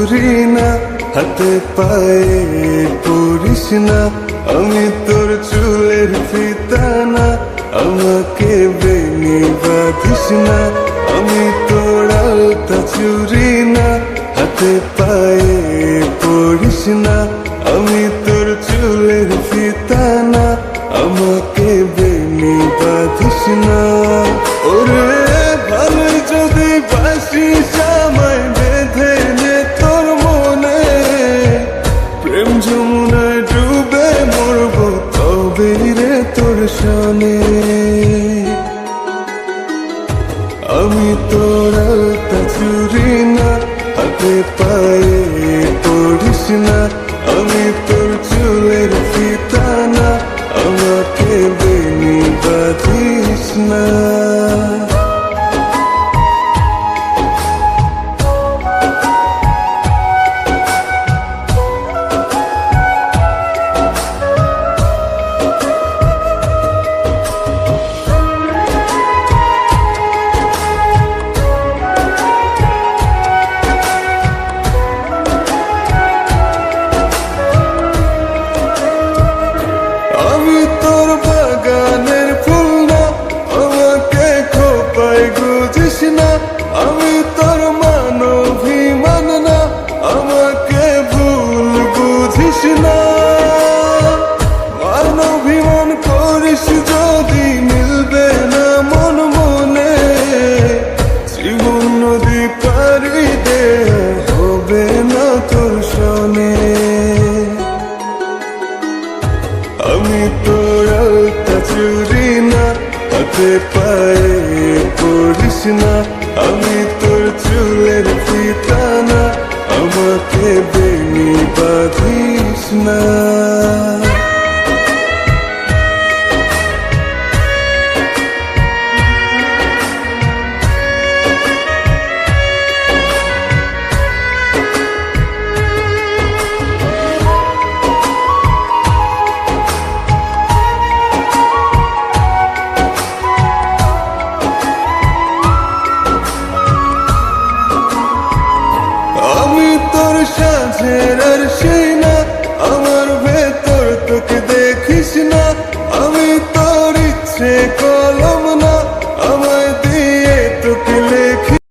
চুরি না, হাতে পায়ে পড়িস না, আমি তোর চুলের ফিতা না, আমাকে বেনি বাঁধিস না, আমি তোর আলতা চুরি না, হাতে পায়ে পড়িস না, আমি তোর চুলের ফিতা না, আমাকে বেনি বাঁধিস না। ওরে ভালো যদি বাসিস আমায় বেঁধে নে তোর মনে, প্রেম যমুনায় ডুবে মরব তবে রে তোর সনে। আমি তোর আলতা চুরি না, হাতে পায়ে পড়িস না, আমি তোর চুলের ফিতা না, আমাকে বেনি বাঁধিস না। আমি তোর বাগানের ফুল না, আমাকে খোপায় গুজিস না, আমি তোর মানভিমান না, আমাকে ভুল বুঝিস না। মানভিমান করিস যদি মিলবে না মন মনে, জীবন নদী পারি দে হবে না তোর সনে। আমি তোর আলতা চুরি না, হাতে পায়ে পড়িস না, আমি তোর চুলের ফিতা না, আমাকে বেনি বাঁধিস না। আমি তোর সাঁঝের আর সেই না, আমার ভেতর তোকে দেখিস না, আমি তোর ইচ্ছে কলম না,